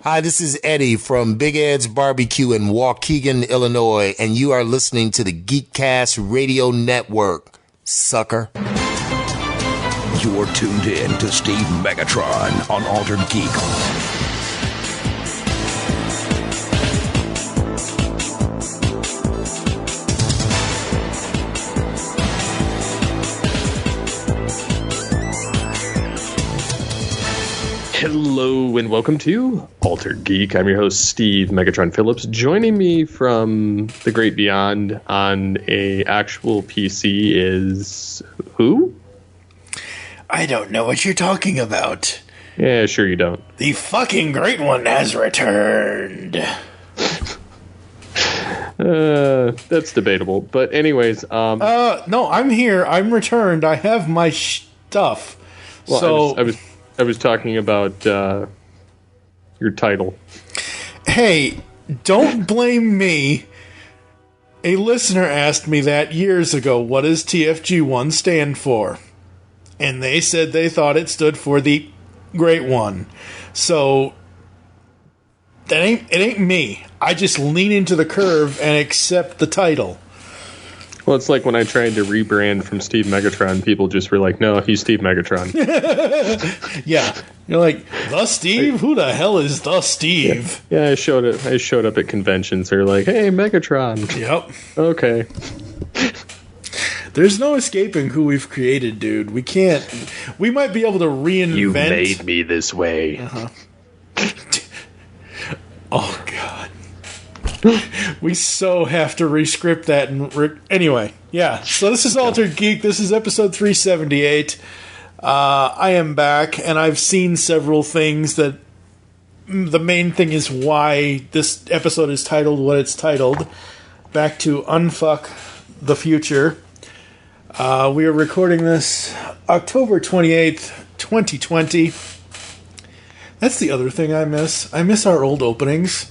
Hi, this is Eddie from Big Ed's Barbecue in Waukegan, Illinois, and you are listening to the Geekcast Radio Network, sucker. You're tuned in to Steve Megatron on Altered Geek. Hello and welcome to Altered Geek. I'm your host, Steve Megatron Phillips. Joining me from the great beyond on a actual PC is who? I don't know what you're talking about. Yeah, sure you don't. The fucking great one has returned. That's debatable. But anyways, no, I'm here. I'm returned. I have my stuff. Well, so I was talking about your title. Hey, don't blame me. A listener asked me that years ago, what does TFG1 stand for? And they said they thought it stood for the Great One. So it ain't me. I just lean into the curve and accept the title. Well, it's like when I tried to rebrand from Steve Megatron, people just were like, no, he's Steve Megatron. Yeah. You're like, the Steve? Who the hell is the Steve? Yeah, I showed up at conventions. They're like, hey, Megatron. Yep. Okay. There's no escaping who we've created, dude. We can't. We might be able to reinvent. You made me this way. Uh-huh. Oh, God. We so have to rescript that. Anyway, yeah. So this is Altered Geek. This is episode 378. I am back, and I've seen several things that... The main thing is why this episode is titled what it's titled. Back to Unfuck the Future. We are recording this October 28th, 2020. That's the other thing I miss. I miss our old openings.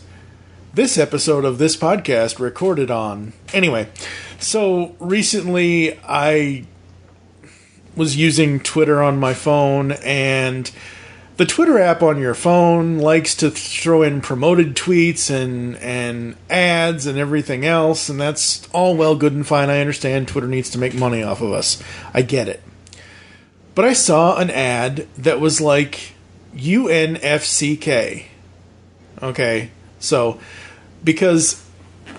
This episode of this podcast recorded on... Anyway, so recently I was using Twitter on my phone, and the Twitter app on your phone likes to throw in promoted tweets and ads and everything else, and that's all well, good, and fine. I understand Twitter needs to make money off of us. I get it. But I saw an ad that was like UNFCK. Okay, so... Because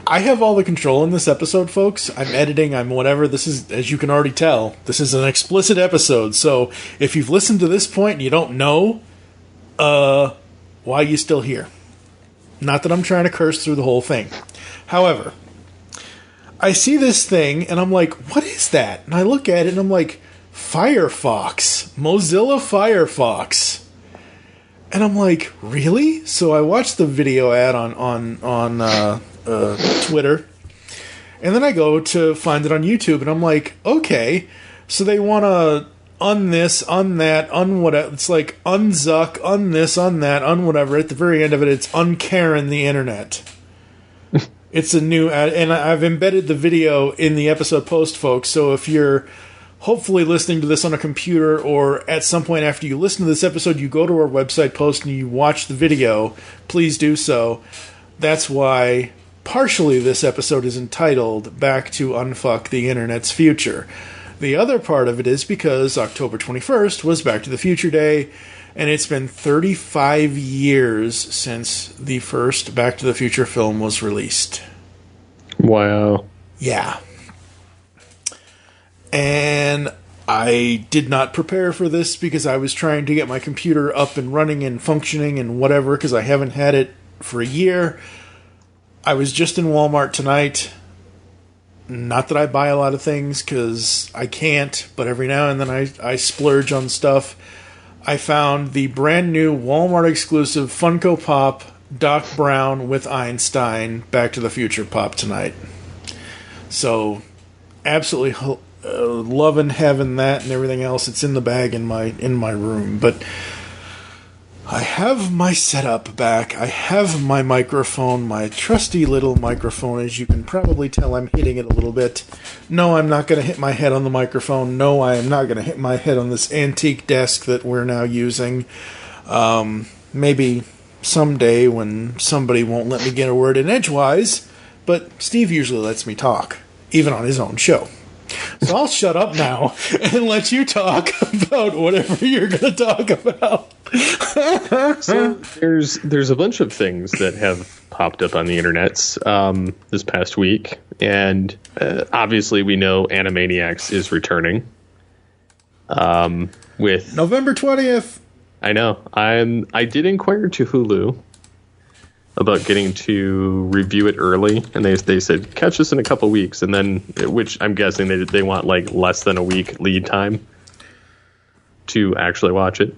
I have all the control in this episode, folks. I'm editing, I'm whatever. This is, as you can already tell, this is an explicit episode. So if you've listened to this point and you don't know, why are you still here? Not that I'm trying to curse through the whole thing. However, I see this thing and I'm like, what is that? And I look at it and I'm like, Firefox. Mozilla Firefox. And I'm like, really? So I watched the video ad on Twitter, and then I go to find it on YouTube, and I'm like, okay, so they want to this, that, whatever. It's like unzuck, this, that, whatever. At the very end of it, it's unkaren the internet. It's a new ad, and I've embedded the video in the episode post, folks. So if you're hopefully listening to this on a computer, or at some point after you listen to this episode, you go to our website post and you watch the video, please do so. That's why partially this episode is entitled Back to Unfuck the Internet's Future. The other part of it is because October 21st was Back to the Future Day, and it's been 35 years since the first Back to the Future film was released. Wow. Yeah. And I did not prepare for this because I was trying to get my computer up and running and functioning and whatever, because I haven't had it for a year. I was just in Walmart tonight. Not that I buy a lot of things, because I can't, but every now and then I splurge on stuff. I found the brand new Walmart exclusive Funko Pop Doc Brown with Einstein Back to the Future Pop tonight. So, absolutely loving having that and everything else. It's in the bag in my room, but I have my setup back. I have my microphone, my trusty little microphone. As you can probably tell, I'm hitting it a little bit. No, I'm not going to hit my head on the microphone. No, I am not going to hit my head on this antique desk that we're now using. Maybe someday when somebody won't let me get a word in edgewise, but Steve usually lets me talk, even on his own show. So I'll shut up now and let you talk about whatever you're going to talk about. So there's a bunch of things that have popped up on the internet this past week, and obviously we know Animaniacs is returning. With November 20th. I know. I did inquire to Hulu about getting to review it early, and they said catch us in a couple weeks, and then, which I'm guessing they want like less than a week lead time to actually watch it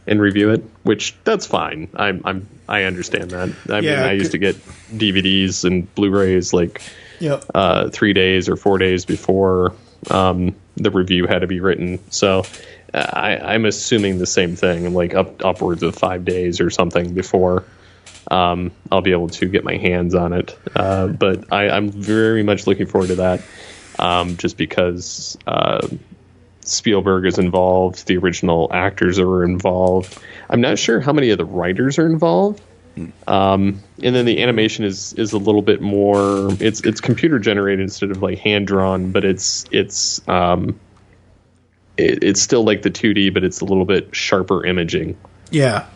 and review it, which that's fine. I understand that. I mean, I used to get DVDs and Blu-rays like 3 days or 4 days before the review had to be written. So I'm assuming the same thing, like upwards of 5 days or something before I'll be able to get my hands on it. But I'm very much looking forward to that, just because Spielberg is involved. The original actors are involved. I'm not sure how many of the writers are involved. And then the animation is a little bit more. It's computer generated instead of like hand drawn, but it's still like the 2D, but it's a little bit sharper imaging. Yeah.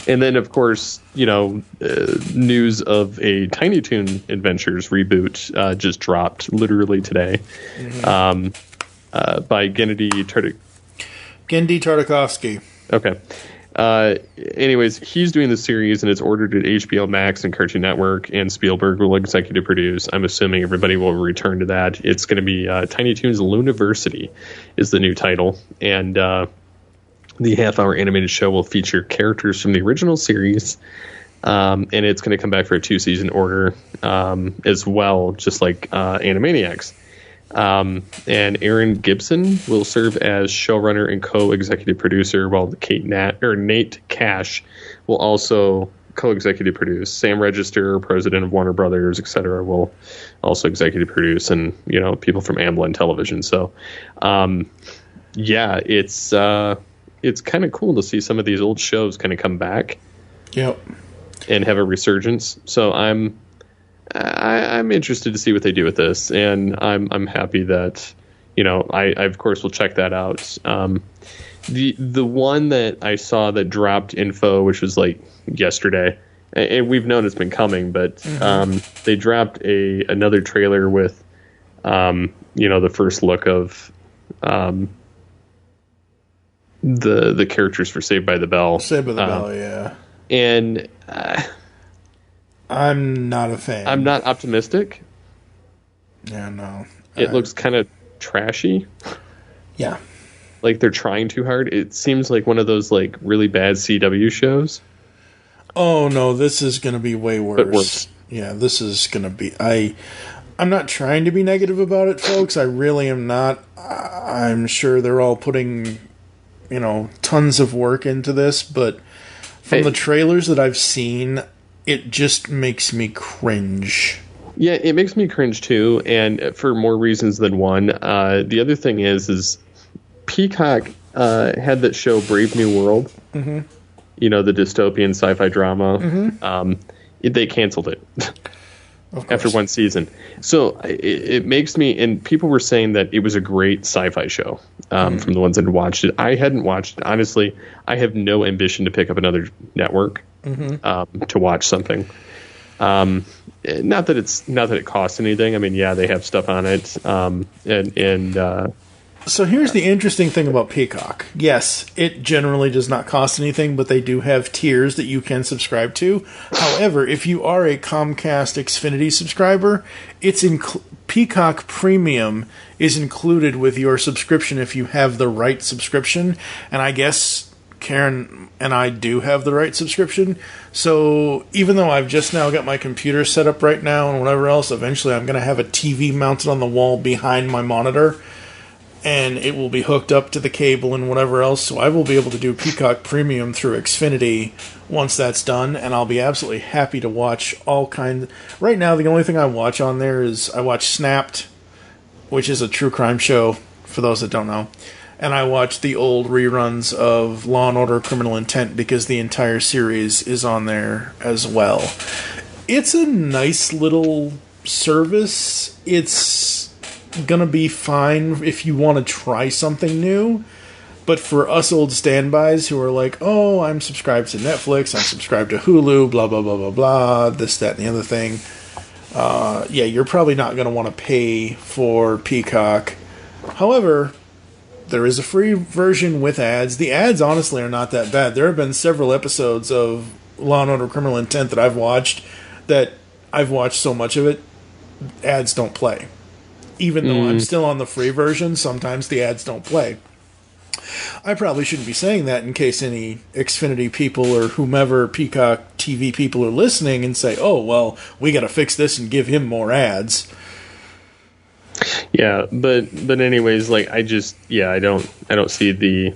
And then, of course, news of a Tiny Toon Adventures reboot just dropped literally today, by Genndy Tartakovsky. Okay. Anyways, he's doing the series, and it's ordered at HBO Max and Cartoon Network, and Spielberg will executive produce. I'm assuming everybody will return to that. It's going to be Tiny Toons Luniversity is the new title, and the half-hour animated show will feature characters from the original series, and it's going to come back for a 2-season order as well, just like Animaniacs. And Aaron Gibson will serve as showrunner and co-executive producer, while Nate Cash will also co-executive produce. Sam Register, president of Warner Brothers, etc., will also executive produce, and people from Amblin Television. So, it's kind of cool to see some of these old shows kind of come back. Yep. And have a resurgence. So I'm interested to see what they do with this, and I'm happy that I of course will check that out. The one that I saw that dropped info, which was like yesterday, and we've known it's been coming, but they dropped another trailer with the first look of the characters for Saved by the Bell. Saved by the Bell, yeah. And I'm not a fan. I'm not optimistic. Yeah, no. It looks kind of trashy. Yeah. Like they're trying too hard. It seems like one of those like really bad CW shows. Oh no, this is going to be way worse. But worse. Yeah, this is going to be. I'm not trying to be negative about it, folks. I really am not. I'm sure they're all putting, tons of work into this, but from the trailers that I've seen, it just makes me cringe. Yeah, it makes me cringe too, and for more reasons than one. The other thing is Peacock had that show Brave New World. Mm-hmm. The dystopian sci-fi drama. Mm-hmm. They canceled it after one season. So it makes me, and people were saying that it was a great sci-fi show from the ones that had watched it. I hadn't watched it. Honestly, I have no ambition to pick up another network to watch something. Not that it costs anything. I mean, yeah, they have stuff on it. So here's the interesting thing about Peacock. Yes, it generally does not cost anything, but they do have tiers that you can subscribe to. However, if you are a Comcast Xfinity subscriber, Peacock Premium is included with your subscription if you have the right subscription. And I guess Karen and I do have the right subscription. So even though I've just now got my computer set up right now and whatever else, eventually I'm going to have a TV mounted on the wall behind my monitor. And it will be hooked up to the cable and whatever else, so I will be able to do Peacock Premium through Xfinity once that's done, and I'll be absolutely happy to watch all kinds. Right now, the only thing I watch on there is I watch Snapped, which is a true crime show, for those that don't know, and I watch the old reruns of Law and Order: Criminal Intent because the entire series is on there as well. It's a nice little service. It's gonna be fine if you want to try something new. But for us old standbys who are like, oh, I'm subscribed to Netflix, I'm subscribed to Hulu, blah, blah, blah, blah, blah, this, that, and the other thing, yeah, you're probably not going to want to pay for Peacock. However, there is a free version with ads. The ads, honestly, are not that bad. There have been several episodes of Law & Order Criminal Intent that I've watched so much of it, ads don't play. Even though I'm still on the free version, sometimes the ads don't play. I probably shouldn't be saying that in case any Xfinity people or whomever Peacock TV people are listening and say, oh, well, we got to fix this and give him more ads. Yeah, but anyways, like, I don't see the...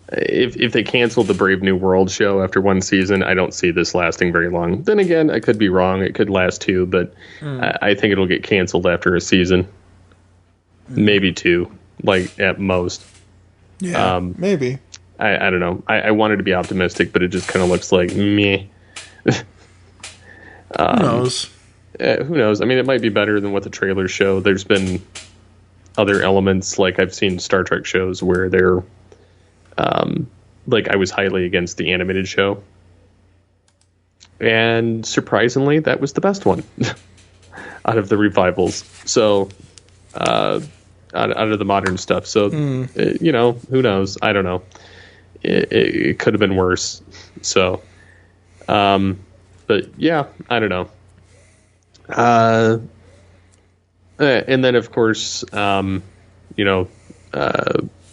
If they cancel the Brave New World show after one season, I don't see this lasting very long. Then again, I could be wrong. It could last 2, but I think it'll get canceled after a season. Maybe 2, like, at most. Yeah, maybe. I don't know. I wanted to be optimistic, but it just kind of looks like meh. Who knows? Who knows? I mean, it might be better than what the trailers show. There's been other elements, like I've seen Star Trek shows where they're, like I was highly against the animated show. And surprisingly, that was the best one out of the revivals. So, out of the modern stuff. So, you know, who knows? I don't know. It could have been worse. So, but yeah, I don't know. And then, of course, you know,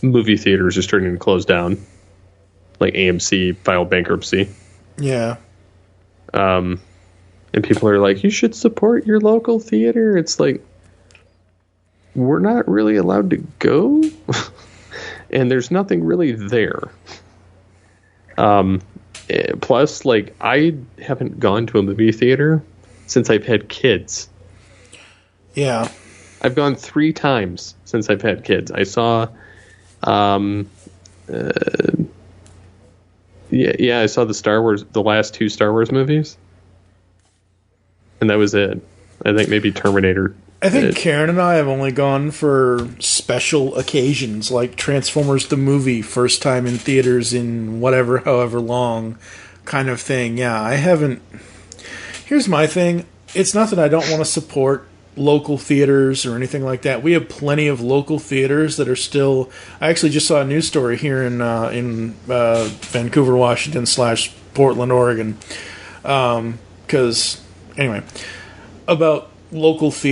movie theaters are starting to close down. Like AMC filed bankruptcy. Yeah. And people are like, you should support your local theater. It's like, we're not really allowed to go, and there's nothing really there. Plus, like, I haven't gone to a movie theater since I've had kids. Yeah. I've gone 3 times since I've had kids. I saw, I saw the last 2 Star Wars movies, and that was it. I think maybe Terminator. I think Karen and I have only gone for special occasions, like Transformers the movie, first time in theaters in however long kind of thing. Yeah, I haven't... Here's my thing. It's not that I don't want to support local theaters or anything like that. We have plenty of local theaters that are still... I actually just saw a news story here in Vancouver, Washington / Portland, Oregon. Because, anyway, about... local movie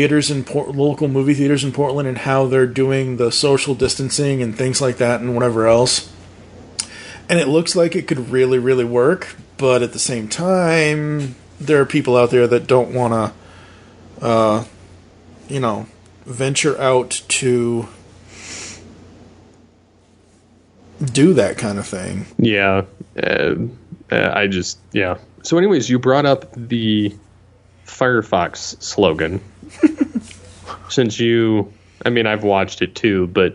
theaters in Portland and how they're doing the social distancing and things like that and whatever else. And it looks like it could really, really work, but at the same time, there are people out there that don't want to, venture out to do that kind of thing. Yeah. So anyways, you brought up the Firefox slogan. Since I've watched it too, but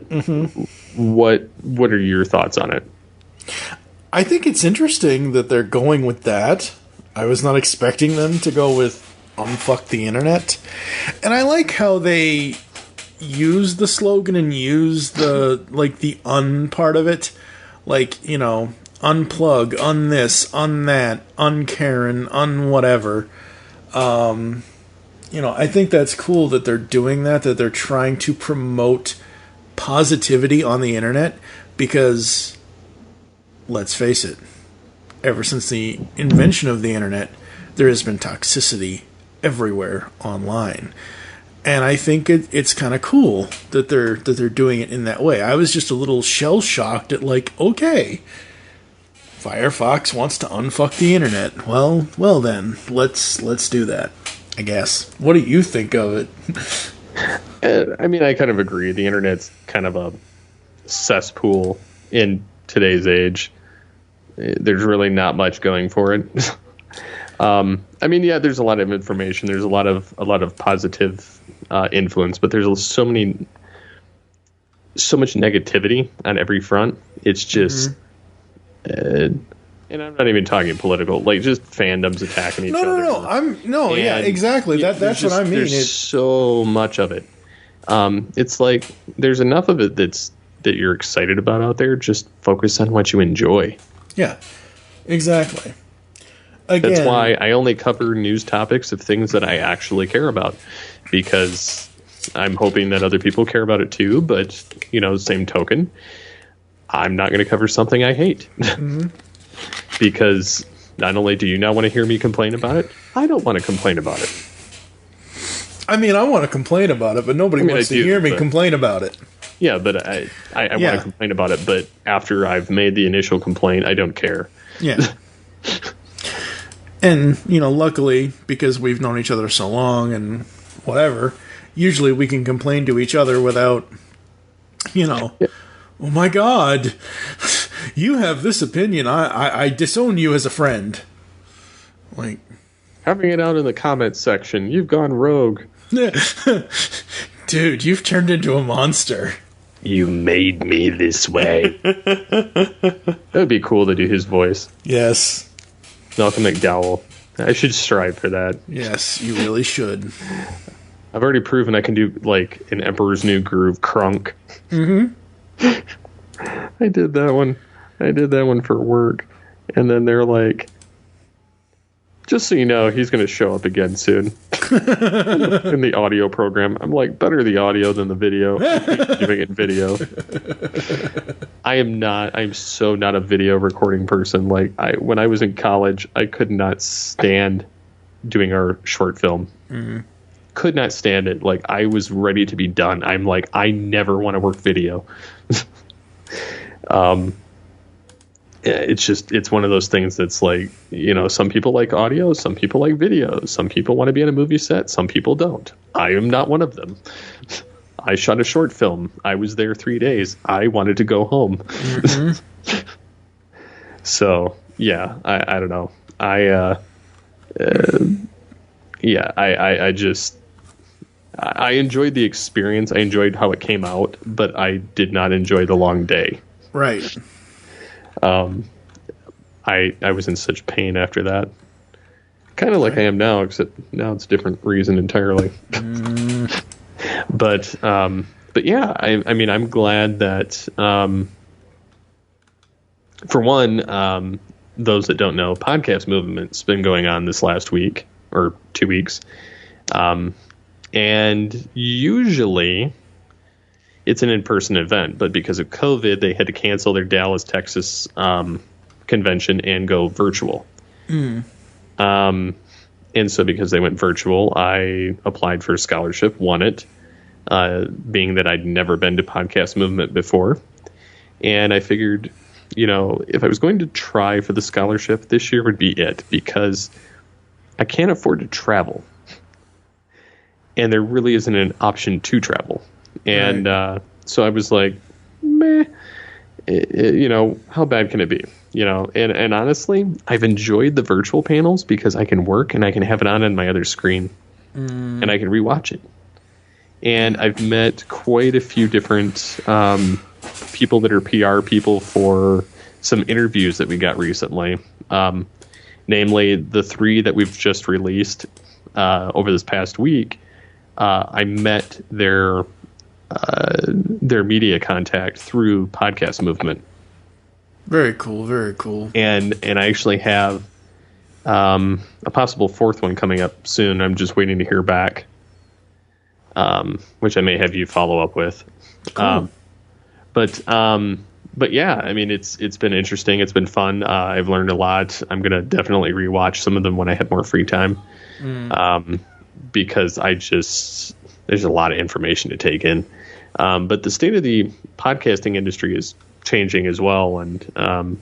what are your thoughts on it? I think it's interesting that they're going with that. I was not expecting them to go with unfuck the internet. And I like how they use the slogan and use the un part of it. Like, you know, unplug, un this, un that, un Karen, un whatever. I think that's cool that they're doing that they're trying to promote positivity on the internet, because let's face it, ever since the invention of the internet, there has been toxicity everywhere online. And I think it's kind of cool that they're doing it in that way. I was just a little shell-shocked at, like, okay, Firefox wants to unfuck the internet. Well then, let's do that, I guess. What do you think of it? I kind of agree. The internet's kind of a cesspool in today's age. There's really not much going for it. There's a lot of information. There's a lot of positive influence, but there's so many so much negativity on every front. It's just, and I'm not even talking political, like just fandoms attacking each other. Yeah, exactly. That's what I mean. There's so much of it. It's like there's enough of it that you're excited about out there. Just focus on what you enjoy. Yeah, exactly. Again, that's why I only cover news topics of things that I actually care about, because I'm hoping that other people care about it too. But, same token, I'm not going to cover something I hate. Because not only do you not want to hear me complain about it, I don't want to complain about it. I mean, I want to complain about it, but nobody wants to hear me complain about it. Yeah, but I want to complain about it, but after I've made the initial complaint, I don't care. Yeah. And, luckily, because we've known each other so long and whatever, usually we can complain to each other without, oh my God, you have this opinion. I disown you as a friend. Like, having it out in the comments section, you've gone rogue. Dude, you've turned into a monster. You made me this way. That would be cool to do his voice. Yes. Malcolm McDowell. I should strive for that. Yes, you really should. I've already proven I can do, like, an Emperor's New Groove crunk. I did that one for work. And then they're like, just so you know, he's going to show up again soon in the audio program. I'm like, better the audio than the video. I'm giving it video. I'm so not a video recording person. Like, when I was in college, I could not stand doing our short film. Could not stand it. Like, I was ready to be done. I'm like, I never want to work video. It's one of those things that's like, some people like audio, some people like video, some people want to be on a movie set, some people don't. I am not one of them. I shot a short film. I was there 3 days. I wanted to go home. So, yeah, I don't know. I enjoyed the experience. I enjoyed how it came out, but I did not enjoy the long day. Right. I was in such pain after that. Kind of like I am now, except now it's a different reason entirely. But yeah, I mean, I'm glad that, for one, those that don't know, podcast movement's been going on this last week or 2 weeks. And usually it's an in-person event, but because of COVID, they had to cancel their Dallas, Texas convention and go virtual. And so because they went virtual, I applied for a scholarship, won it, being that I'd never been to Podcast Movement before. And I figured, if I was going to try for the scholarship, this year would be it, because I can't afford to travel. And there really isn't an option to travel. And so I was like, meh, how bad can it be? And honestly, I've enjoyed the virtual panels because I can work and I can have it on my other screen and I can rewatch it. And I've met quite a few different people that are PR people for some interviews that we got recently. Namely, the 3 that we've just released over this past week. I met their media contact through Podcast Movement. Very cool, very cool. And I actually have a possible 4th one coming up soon. I'm just waiting to hear back, which I may have you follow up with. Cool. But yeah, I mean, it's been interesting. It's been fun. I've learned a lot. I'm going to definitely rewatch some of them when I have more free time. Because there's a lot of information to take in. But the state of the podcasting industry is changing as well. And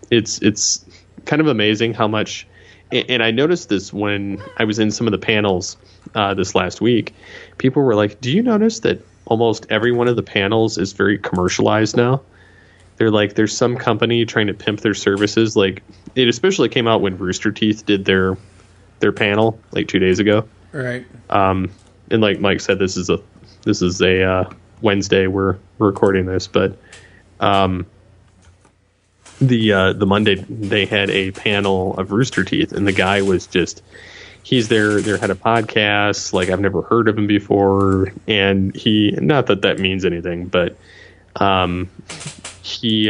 it's kind of amazing how much, and I noticed this when I was in some of the panels this last week. People were like, do you notice that almost every one of the panels is very commercialized now? They're like, there's some company trying to pimp their services. Like, it especially came out when Rooster Teeth did their panel like 2 days ago. Right. And like Mike said, this is a Wednesday we're recording this, but the Monday they had a panel of Rooster Teeth, and the guy was just, he's their head of podcasts. Like, I've never heard of him before, and he, not that that means anything, but he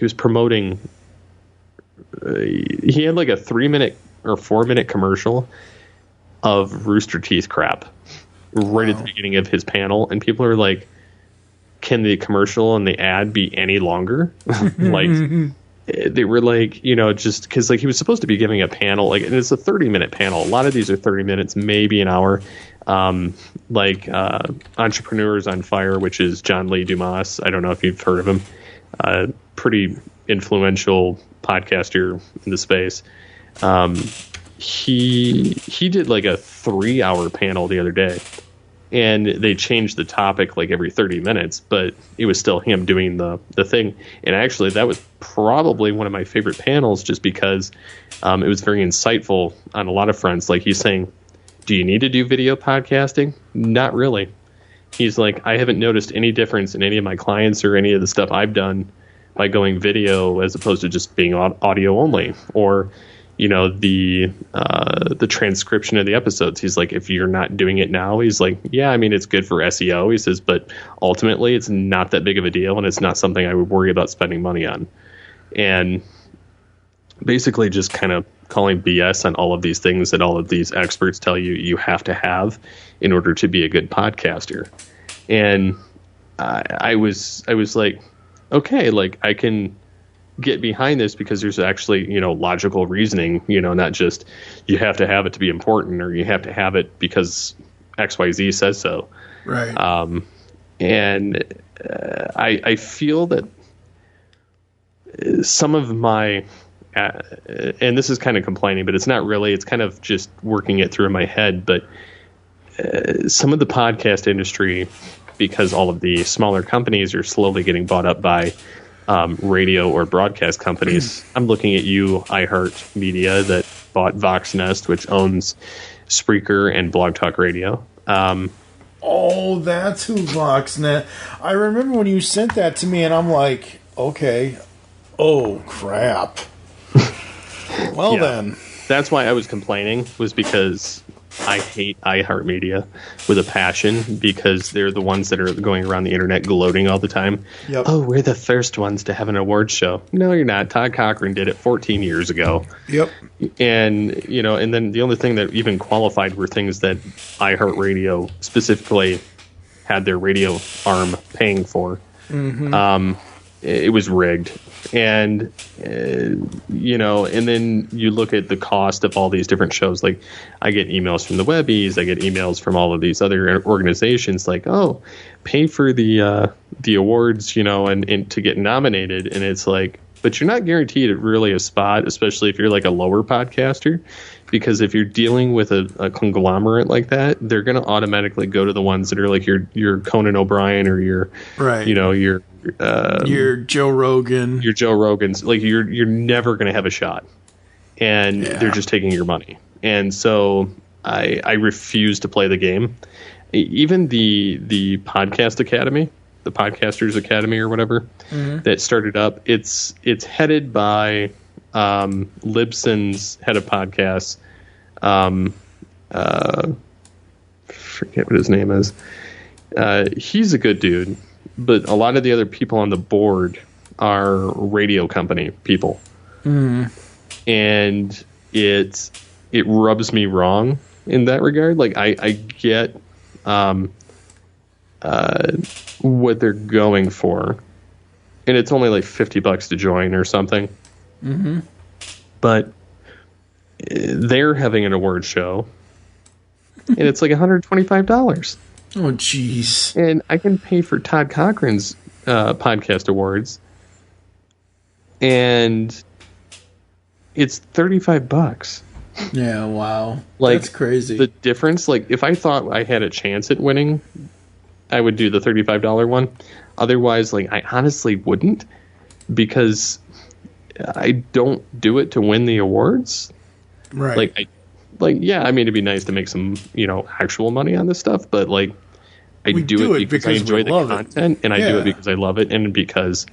was promoting. He had like a 3-minute or 4-minute commercial of Rooster Teeth crap right at the beginning of his panel, and people are like, "Can the commercial and the ad be any longer?" Like, they were like, you know, just because like he was supposed to be giving a panel, like, and it's a 30-minute panel. A lot of these are 30 minutes, maybe an hour. Like Entrepreneurs on Fire, which is John Lee Dumas. I don't know if you've heard of him. Pretty influential podcaster in the space. He did like a 3-hour panel the other day, and they changed the topic like every 30 minutes, but it was still him doing the thing. And actually, that was probably one of my favorite panels, just because it was very insightful on a lot of fronts. Like, he's saying, do you need to do video podcasting? Not really. He's like, I haven't noticed any difference in any of my clients or any of the stuff I've done by going video as opposed to just being audio only, or, you know, the transcription of the episodes. He's like, if you're not doing it now, he's like, yeah, I mean, it's good for SEO. He says, but ultimately it's not that big of a deal, and it's not something I would worry about spending money on. And basically just kind of calling BS on all of these things that all of these experts tell you you have to have in order to be a good podcaster. And I was like, okay, like, I can get behind this because there's actually, you know, logical reasoning, you know, not just you have to have it to be important, or you have to have it because XYZ says so. Right. I feel that some of my, and this is kind of complaining, but it's not really, it's kind of just working it through in my head. But some of the podcast industry, because all of the smaller companies are slowly getting bought up by radio or broadcast companies. I'm looking at you, iHeartMedia, that bought Voxnest, which owns Spreaker and Blog Talk Radio. Oh, that's who Voxnet. I remember when you sent that to me, and I'm like, okay, oh crap. Well, yeah. Then that's why I was complaining, was because I hate iHeartMedia with a passion, because they're the ones that are going around the internet gloating all the time. Yep. Oh, we're the first ones to have an awards show. No, you're not. Todd Cochran did it 14 years ago. Yep. And, you know, and then the only thing that even qualified were things that iHeartRadio specifically had their radio arm paying for. Mm-hmm. It was rigged. And, you know, and then you look at the cost of all these different shows. Like, I get emails from the Webbies, I get emails from all of these other organizations like, oh, pay for the awards, you know, and to get nominated. And it's like, but you're not guaranteed really a spot, especially if you're like a lower podcaster, because if you're dealing with a conglomerate like that, they're going to automatically go to the ones that are like your Conan O'Brien, or your, right, you know, your Joe Rogan. Your Joe Rogans. Like, you're never going to have a shot. And they're just taking your money. And so I refuse to play the game. Even the Podcast Academy, the Podcasters Academy or whatever, that started up, it's headed by Libsyn's head of podcasts. Forget what his name is. He's a good dude. But a lot of the other people on the board are radio company people. And it rubs me wrong in that regard. Like, I get what they're going for. And it's only like $50 to join or something. Mm-hmm. But they're having an award show. And it's like $125. Oh, jeez. And I can pay for Todd Cochran's podcast awards, and it's $35. Yeah, wow. Like, that's crazy. The difference, like, if I thought I had a chance at winning, I would do the $35 one. Otherwise, like, I honestly wouldn't, because I don't do it to win the awards. Right. Yeah, I mean, it'd be nice to make some, you know, actual money on this stuff, but like, I do it because I enjoy the content, and I do it because I love it, and because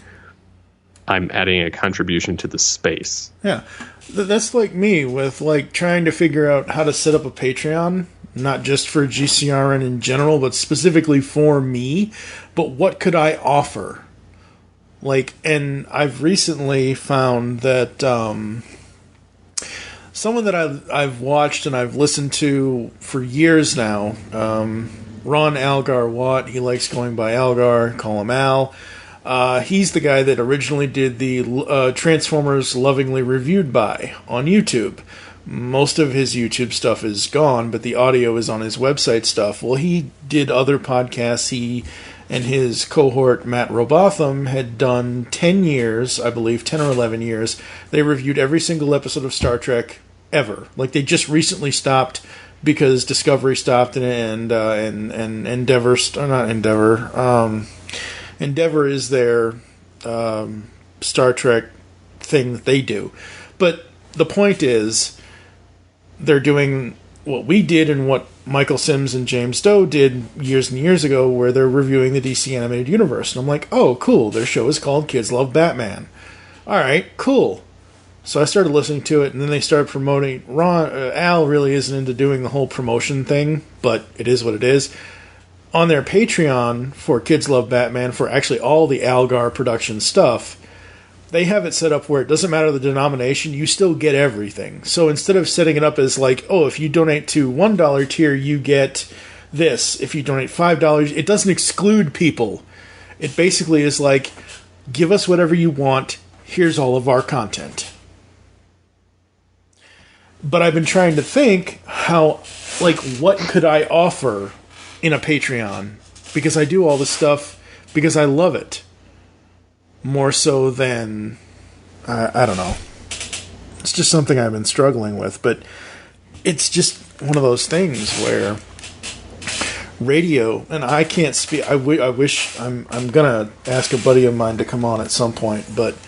I'm adding a contribution to the space. Yeah. That's like me with like trying to figure out how to set up a Patreon, not just for GCRN in general, but specifically for me. But what could I offer? Like, and I've recently found that someone that I've watched and I've listened to for years now, Ron Algar Watt, he likes going by Algar, call him Al. He's the guy that originally did the Transformers Lovingly Reviewed By on YouTube. Most of his YouTube stuff is gone, but the audio is on his website stuff. Well, he did other podcasts. He and his cohort, Matt Robotham, had done 10 years, I believe, 10 or 11 years. They reviewed every single episode of Star Trek ever. Like, they just recently stopped because Discovery stopped and Endeavor, Endeavor is their Star Trek thing that they do. But the point is, they're doing what we did and what Michael Sims and James Stowe did years and years ago, where they're reviewing the DC Animated Universe. And I'm like, oh, cool, their show is called Kids Love Batman. All right, cool. So I started listening to it, and then they started promoting. Al really isn't into doing the whole promotion thing, but it is what it is. On their Patreon for Kids Love Batman, for actually all the Algar production stuff, they have it set up where it doesn't matter the denomination, you still get everything. So instead of setting it up as like, oh, if you donate to $1 tier, you get this. If you donate $5, it doesn't exclude people. It basically is like, give us whatever you want, here's all of our content. But I've been trying to think how, like, what could I offer in a Patreon? Because I do all this stuff because I love it. More so than, I don't know. It's just something I've been struggling with, but it's just one of those things where radio, and I can't speak, I wish, I'm gonna ask a buddy of mine to come on at some point, but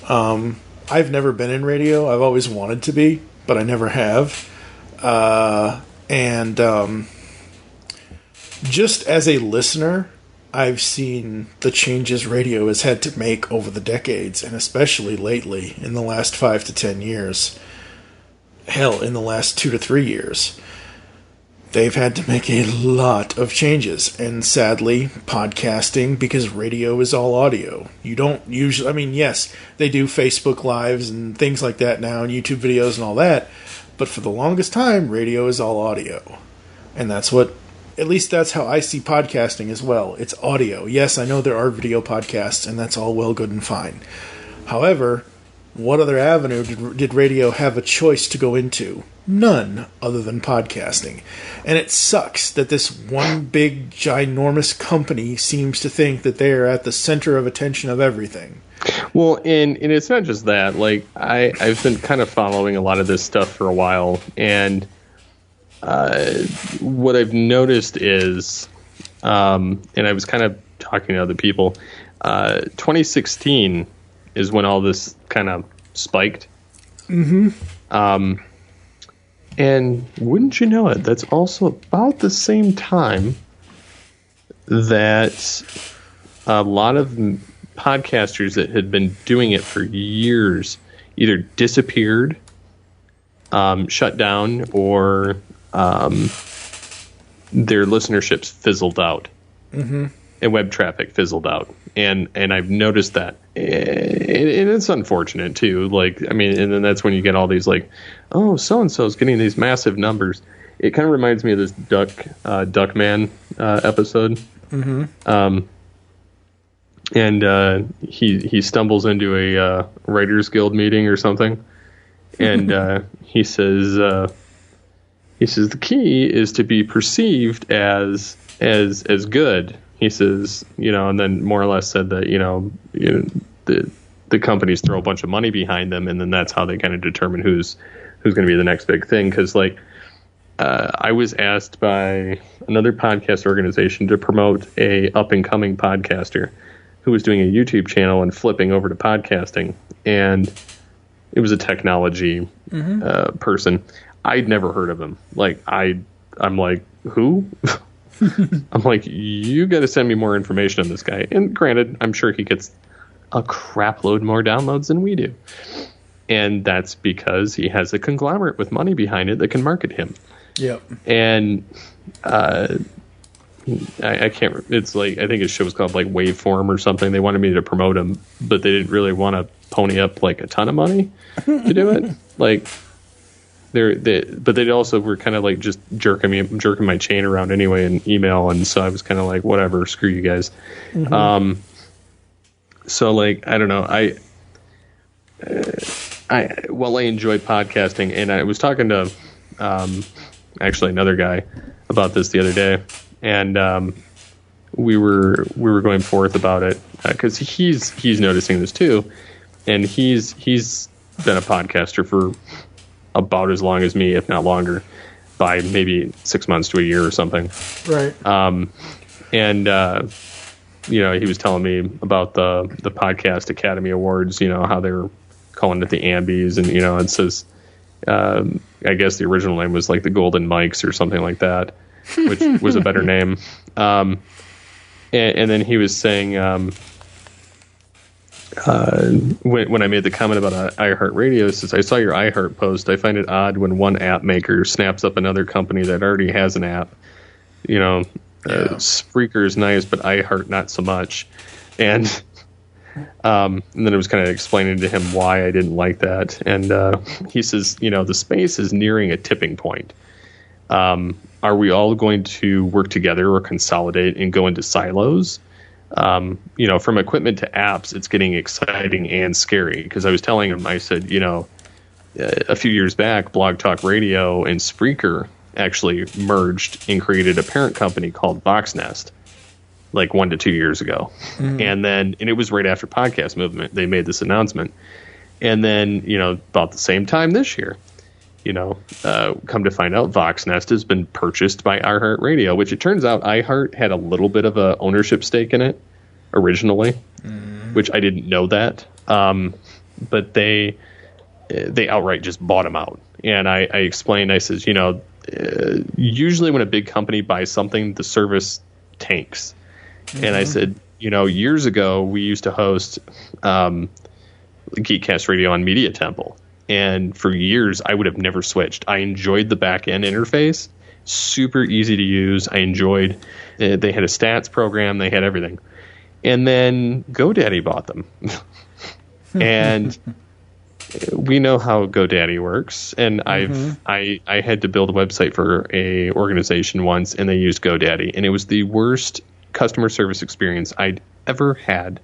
I've never been in radio. I've always wanted to be, but I never have. Just as a listener, I've seen the changes radio has had to make over the decades, and especially lately in the last 5 to 10 years. Hell, in the last 2 to 3 years. They've had to make a lot of changes, and sadly, podcasting, because radio is all audio. You don't usually, I mean, yes, they do Facebook Lives and things like that now, and YouTube videos and all that, but for the longest time, radio is all audio. And that's what, at least that's how I see podcasting as well. It's audio. Yes, I know there are video podcasts, and that's all well, good, and fine. However, what other avenue did radio have a choice to go into? None other than podcasting. And it sucks that this one big, ginormous company seems to think that they are at the center of attention of everything. Well, and it's not just that. Like, I've been kind of following a lot of this stuff for a while, and what I've noticed is, and I was kind of talking to other people, 2016 is when all this kind of spiked. Mm-hmm. And wouldn't you know it, that's also about the same time that a lot of podcasters that had been doing it for years either disappeared, shut down, or their listenerships fizzled out. Mm-hmm. And web traffic fizzled out. And I've noticed that. And it's unfortunate, too. Like, I mean, and then that's when you get all these, like, oh, so-and-so's getting these massive numbers. It kind of reminds me of this Duckman episode. Mm-hmm. And he stumbles into a Writers Guild meeting or something. And he says the key is to be perceived as good. He says, and then more or less said that, the companies throw a bunch of money behind them, and then that's how they kind of determine who's going to be the next big thing. Because, like, I was asked by another podcast organization to promote a up-and-coming podcaster who was doing a YouTube channel and flipping over to podcasting, and it was a technology person. I'd never heard of him. Like, I'm like, who? I'm like, you got to send me more information on this guy. And granted, I'm sure he gets a crap load more downloads than we do. And that's because he has a conglomerate with money behind it that can market him. Yep. And I can't, it's like, I think his show was called like Waveform or something. They wanted me to promote him, but they didn't really want to pony up like a ton of money to do it. Like, but they also were kind of like just jerking my chain around anyway in email, and so I was kind of like, whatever, screw you guys. Mm-hmm. So like, I don't know, I enjoy podcasting, and I was talking to actually another guy about this the other day, and we were going forth about it because he's noticing this too, and he's been a podcaster for about as long as me, if not longer, by maybe 6 months to a year or something. Right. And he was telling me about the Podcast Academy Awards, how they're calling it the Ambies, and it says, I guess the original name was like the Golden Mikes or something like that, which was a better name. And then he was saying, when I made the comment about iHeartRadio, since I saw your iHeart post, I find it odd when one app maker snaps up another company that already has an app. Spreaker is nice, but iHeart not so much. And then I was kind of explaining to him why I didn't like that. And he says, the space is nearing a tipping point. Are we all going to work together or consolidate and go into silos? From equipment to apps, it's getting exciting and scary. Because I was telling him, I said, a few years back, Blog Talk Radio and Spreaker actually merged and created a parent company called Voxnest, like 1 to 2 years ago. Mm. And it was right after Podcast Movement. They made this announcement. And then, about the same time this year, come to find out, Voxnest has been purchased by iHeartRadio, which it turns out iHeart had a little bit of a ownership stake in it originally, which I didn't know that. But they outright just bought them out. And I explained, I says, usually when a big company buys something, the service tanks. Mm-hmm. And I said, years ago, we used to host Geekcast Radio on Media Temple. And for years, I would have never switched. I enjoyed the back-end interface. Super easy to use. I enjoyed they had a stats program. They had everything. And then GoDaddy bought them. And we know how GoDaddy works. And I had to build a website for a organization once, and they used GoDaddy. And it was the worst customer service experience I'd ever had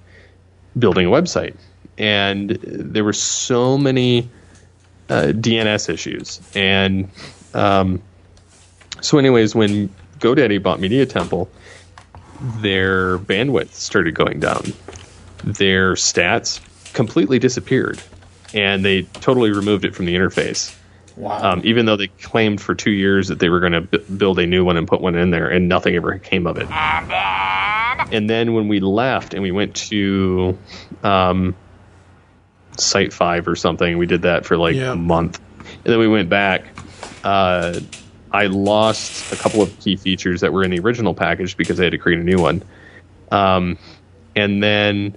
building a website. And there were so many DNS issues. And so anyways, when GoDaddy bought Media Temple, their bandwidth started going down. Their stats completely disappeared, and they totally removed it from the interface. Wow. Even though they claimed for 2 years that they were going to build a new one and put one in there, and nothing ever came of it. And then when we left and we went to Site 5 or something, we did that for a month. And then we went back. I lost a couple of key features that were in the original package because I had to create a new one. And then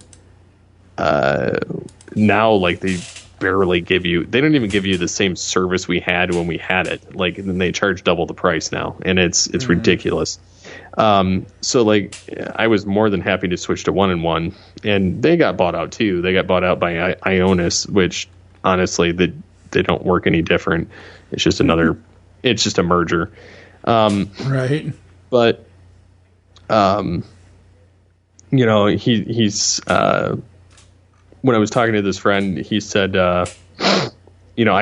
now, they barely they don't even give you the same service we had when we had it. And they charge double the price now, and it's ridiculous. So I was more than happy to switch to 1&1, and they got bought out too. They got bought out by Ionis, which honestly, they don't work any different. It's just it's just a merger. Right. But, he's, when I was talking to this friend, he said, I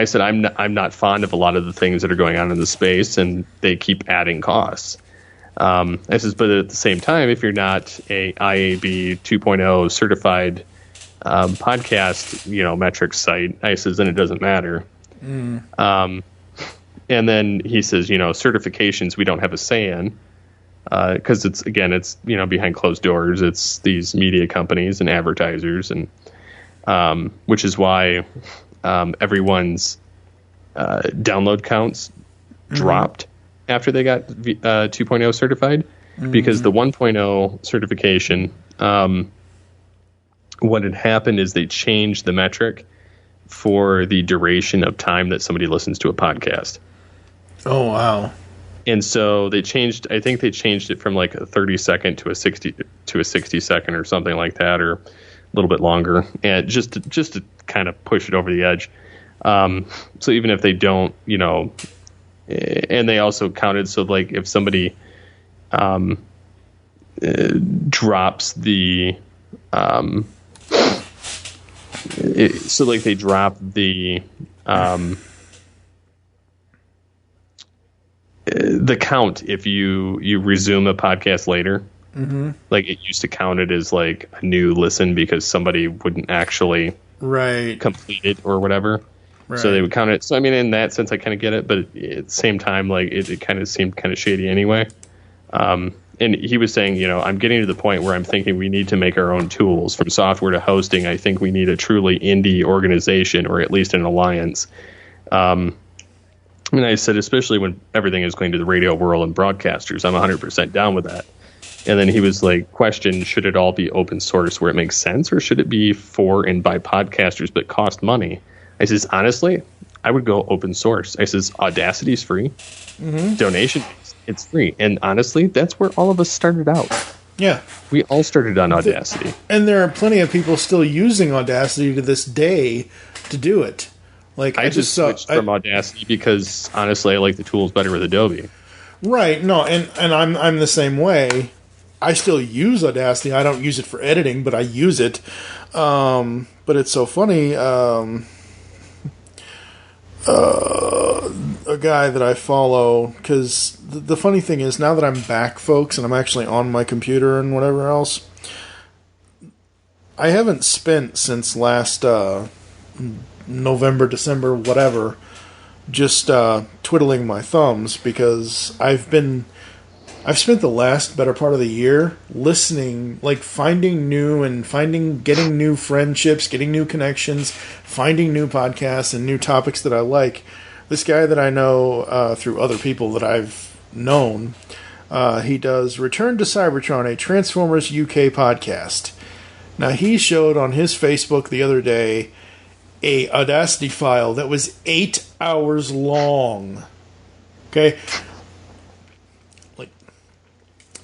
said, I'm not fond of a lot of the things that are going on in the space, and they keep adding costs. I says, but at the same time, if you're not a IAB 2.0 certified podcast, metrics site, I says, then it doesn't matter. And then he says, certifications we don't have a say in, because it's behind closed doors. It's these media companies and advertisers, and which is why everyone's download counts dropped after they got 2.0 certified. because the 1.0 certification, what had happened is they changed the metric for the duration of time that somebody listens to a podcast. Oh, wow. And so they changed, I think they changed it from like a 30-second to a 60-second or something like that, or a little bit longer, and just to kind of push it over the edge. So even if they don't, and they also counted, so like if somebody drops the so like they drop the count if you resume a podcast later. Mm-hmm. Like it used to count it as like a new listen because somebody wouldn't actually complete it or whatever. Right. So they would count it. So I mean, in that sense, I kind of get it, but at the same time, like it kind of seemed kind of shady anyway. And he was saying, I'm getting to the point where I'm thinking we need to make our own tools from software to hosting. I think we need a truly indie organization, or at least an alliance. And I said, especially when everything is going to the radio world and broadcasters, I'm 100% down with that. And then he was like, question, should it all be open source where it makes sense, or should it be for and by podcasters but cost money? I says, honestly, I would go open source. I says, Audacity's free. Mm-hmm. Donation, it's free. And honestly, that's where all of us started out. Yeah. We all started on Audacity. And there are plenty of people still using Audacity to this day to do it. Like I just switched from Audacity because honestly I like the tools better with Adobe. Right. No, and I'm the same way. I still use Audacity. I don't use it for editing, but I use it. But it's so funny. A guy that I follow, because the funny thing is, now that I'm back, folks, and I'm actually on my computer and whatever else, I haven't spent since last November, December, whatever, just twiddling my thumbs, because I've spent the last better part of the year listening, like finding new and getting new friendships, getting new connections, finding new podcasts and new topics that I like. This guy that I know through other people that I've known, he does Return to Cybertron, a Transformers UK podcast. Now, he showed on his Facebook the other day a Audacity file that was 8 hours long. Okay?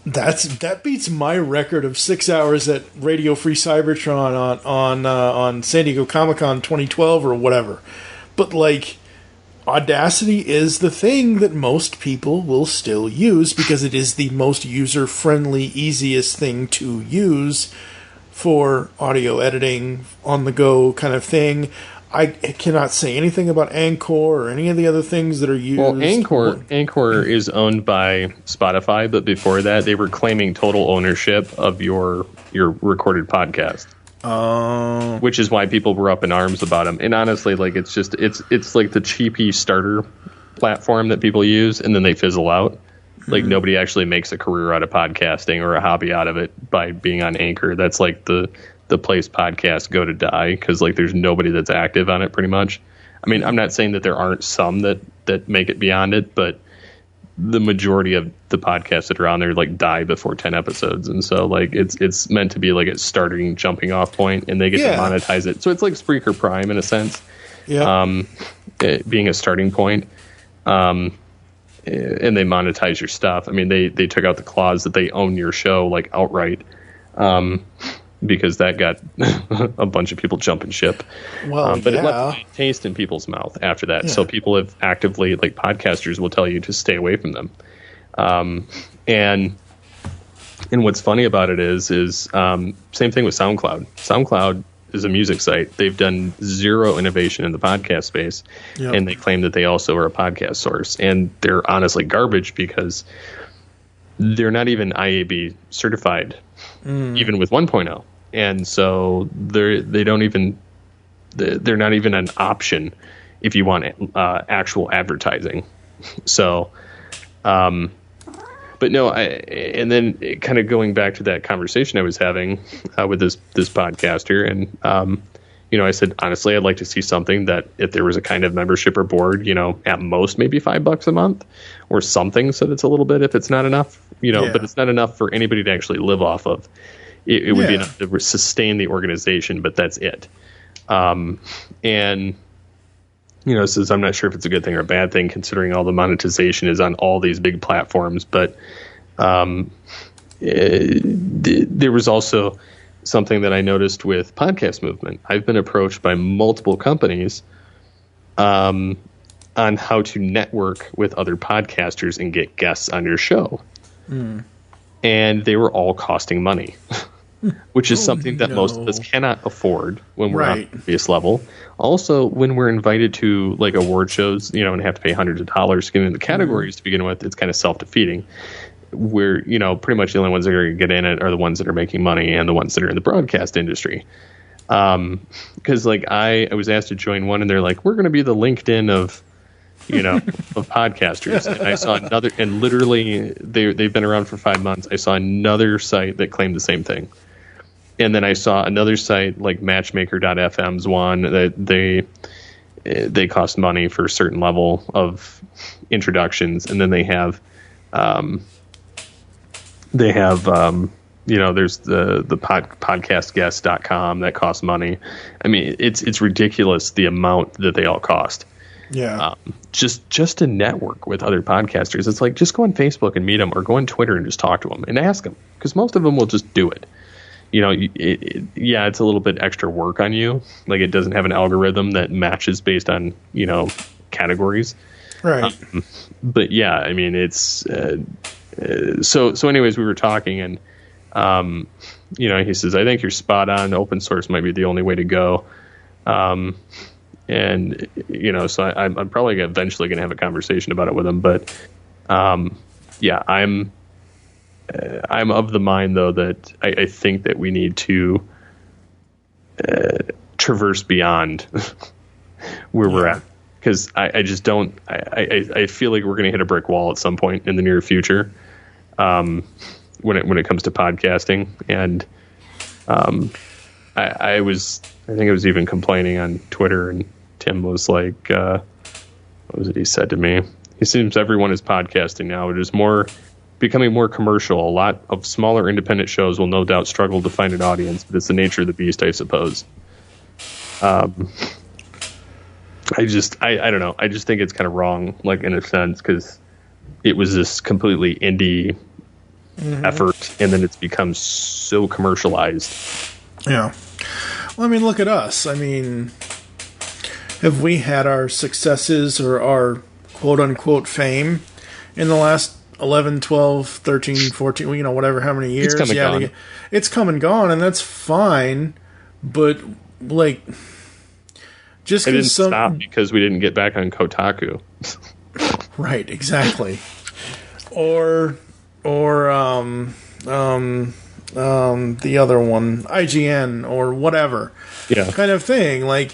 That beats my record of 6 hours at Radio Free Cybertron on San Diego Comic-Con 2012 or whatever. But like, Audacity is the thing that most people will still use because it is the most user-friendly, easiest thing to use for audio editing, on-the-go kind of thing. I cannot say anything about Anchor or any of the other things that are used. Well, Anchor is owned by Spotify, but before that, they were claiming total ownership of your recorded podcast. Which is why people were up in arms about them. And honestly, like it's like the cheapy starter platform that people use, and then they fizzle out. Like nobody actually makes a career out of podcasting or a hobby out of it by being on Anchor. That's like the place podcasts go to die, because like there's nobody that's active on it pretty much. I mean, I'm not saying that there aren't some that make it beyond it, but the majority of the podcasts that are on there like die before 10 episodes. And so like it's meant to be like a starting jumping off point, and they get to monetize it. So it's like Spreaker Prime in a sense. Yeah. Being a starting point. And they monetize your stuff. I mean, they took out the clause that they own your show like outright. Because that got a bunch of people jumping ship. Well, but it left a taste in people's mouth after that. Yeah. So people have actively, like podcasters will tell you to stay away from them. And what's funny about it is same thing with SoundCloud. SoundCloud is a music site. They've done zero innovation in the podcast space. Yep. And they claim that they also are a podcast source. And they're honestly garbage because they're not even IAB certified, even with 1.0. And so they're not even an option if you want actual advertising. So, but no, and then kind of going back to that conversation I was having with this podcaster, and I said, honestly, I'd like to see something that if there was a kind of membership or board, at most maybe $5 a month or something, so that's a little bit if it's not enough, but it's not enough for anybody to actually live off of. It would be enough to sustain the organization, but that's it. And says, I'm not sure if it's a good thing or a bad thing considering all the monetization is on all these big platforms, but there was also something that I noticed with Podcast Movement. I've been approached by multiple companies on how to network with other podcasters and get guests on your show. Mm. And they were all costing money, which is something that most of us cannot afford when we're on the previous level. Also, when we're invited to like award shows, and have to pay hundreds of dollars to get into the categories to begin with, it's kind of self-defeating. Where, pretty much the only ones that are going to get in it are the ones that are making money and the ones that are in the broadcast industry. Because I was asked to join one and they're like, we're going to be the LinkedIn of podcasters. And I saw another, and literally they've been around for 5 months. I saw another site that claimed the same thing. And then I saw another site like Matchmaker.fm's one that they cost money for a certain level of introductions. And then they have, there's the podcastguest.com that costs money. I mean, it's ridiculous the amount that they all cost. Yeah. Just to network with other podcasters. It's like, just go on Facebook and meet them, or go on Twitter and just talk to them and ask them, because most of them will just do it. It's a little bit extra work on you. Like, it doesn't have an algorithm that matches based on, categories. Right. But yeah, I mean, it's, so anyways, we were talking and, he says, I think you're spot on. Open source might be the only way to go. So I'm probably eventually going to have a conversation about it with him. But, I'm of the mind though, that I think that we need to, traverse beyond where we're at. Because I just don't. I feel like we're going to hit a brick wall at some point in the near future, when it comes to podcasting. And I think I was even complaining on Twitter, and Tim was like, "What was it he said to me?" He seems everyone is podcasting now. It is becoming more commercial. A lot of smaller independent shows will no doubt struggle to find an audience, but it's the nature of the beast, I suppose. I don't know. I just think it's kind of wrong, like, in a sense, because it was this completely indie effort, and then it's become so commercialized. Yeah. Well, I mean, look at us. I mean, have we had our successes or our quote-unquote fame in the last 11, 12, 13, 14, whatever, how many years? It's come and gone, and that's fine, but, like... Just I didn't stop because we didn't get back on Kotaku. Right, exactly. Or the other one, IGN or whatever. Yeah. Kind of thing. Like,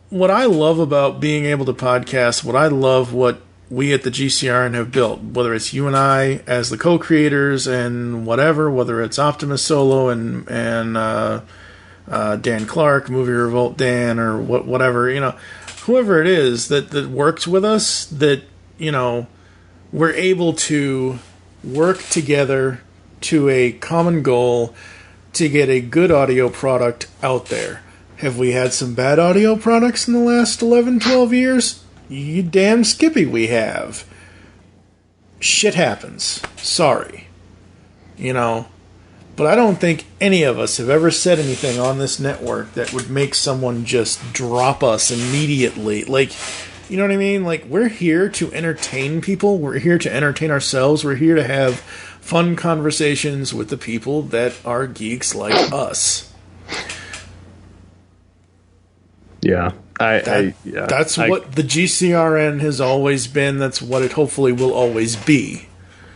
what I love about being able to podcast, what we at the GCRN have built, whether it's you and I as the co-creators and whatever, whether it's Optimus Solo and Dan Clark, Movie Revolt Dan, or whatever, whoever it is that works with us, that, we're able to work together to a common goal to get a good audio product out there. Have we had some bad audio products in the last 11, 12 years? You damn skippy we have. Shit happens. Sorry. But I don't think any of us have ever said anything on this network that would make someone just drop us immediately. Like, you know what I mean? Like, we're here to entertain people. We're here to entertain ourselves. We're here to have fun conversations with the people that are geeks like us. Yeah. That's what the GCRN has always been. That's what it hopefully will always be.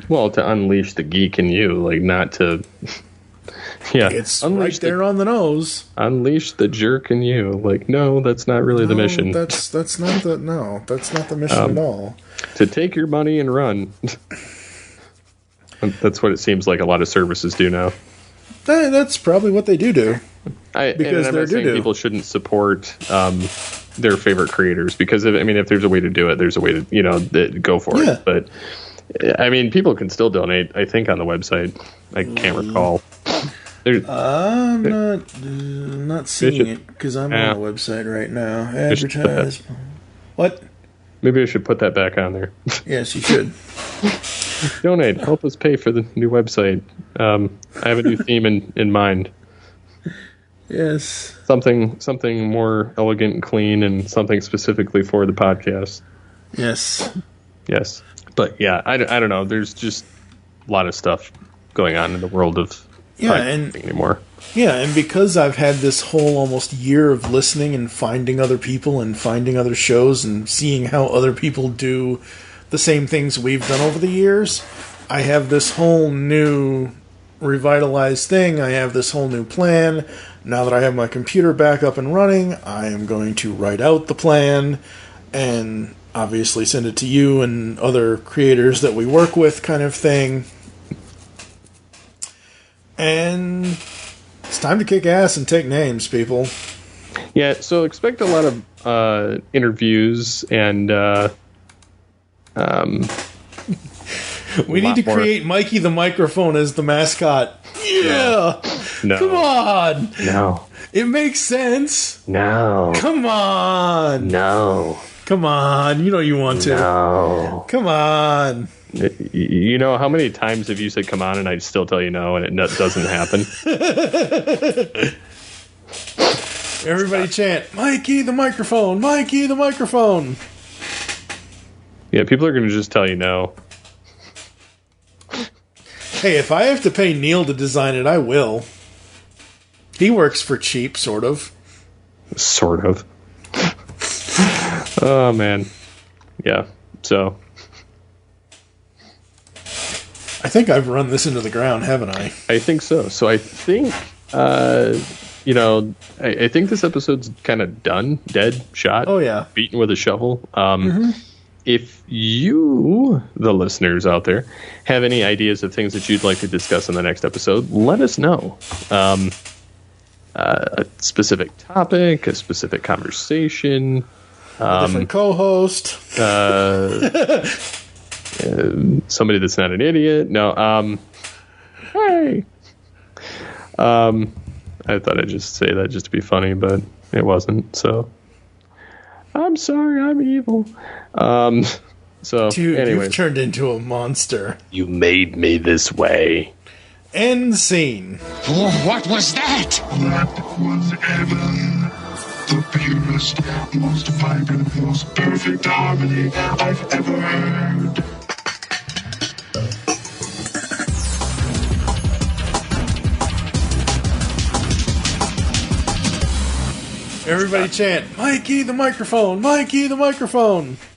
Well, to unleash the geek in you, like, not to... Yeah, it's right there on the nose. Unleash the jerk in you. Like, no, that's not really the mission. That's not the mission at all. To take your money and run. That's what it seems like a lot of services do now. That's probably what they do. Because I'm they're not saying doo-doo. people shouldn't support their favorite creators, because if there's a way to do it, there's a way to go for Yeah. it. But I mean, people can still donate, I think, on the website. I can't recall. I'm not seeing it because I'm on the website right now. Advertise. What? Maybe I should put that back on there. Yes, you should. Donate. Help us pay for the new website. I have a new theme in mind. Yes. Something more elegant and clean, and something specifically for the podcast. Yes. Yes. But yeah, I don't know. There's just a lot of stuff going on in the world of podcasting anymore. Yeah, and because I've had this whole almost year of listening and finding other people and finding other shows and seeing how other people do the same things we've done over the years, I have this whole new revitalized thing. I have this whole new plan. Now that I have my computer back up and running, I am going to write out the plan and obviously send it to you and other creators that we work with, kind of thing. And it's time to kick ass and take names, people. Yeah, so expect a lot of interviews and we need to create Mikey the Microphone as the mascot. Yeah! No. Come on! No. It makes sense. No. Come on! No. Come on, you know you want to. No. Come on. You know, how many times have you said come on and I still tell you no and it doesn't happen? Everybody chant, Mikey the Microphone, Mikey the Microphone. Yeah, people are going to just tell you no. Hey, if I have to pay Neil to design it, I will. He works for cheap, sort of. Sort of. Oh, man. Yeah, so... I think I've run this into the ground, haven't I? I think so. So I think, I think this episode's kind of done, dead, shot. Oh, yeah. Beaten with a shovel. If you, the listeners out there, have any ideas of things that you'd like to discuss in the next episode, let us know. A specific topic, a specific conversation. A different co-host. Somebody that's not an idiot. No. Hey. I thought I'd just say that just to be funny, but it wasn't. So I'm sorry, I'm evil. So Dude, anyways, you've turned into a monster. you made me this way. End scene. Oh, what was that? That was heaven. The purest, most vibrant, most perfect harmony I've ever heard. Everybody chant, Mikey the Microphone, Mikey the Microphone.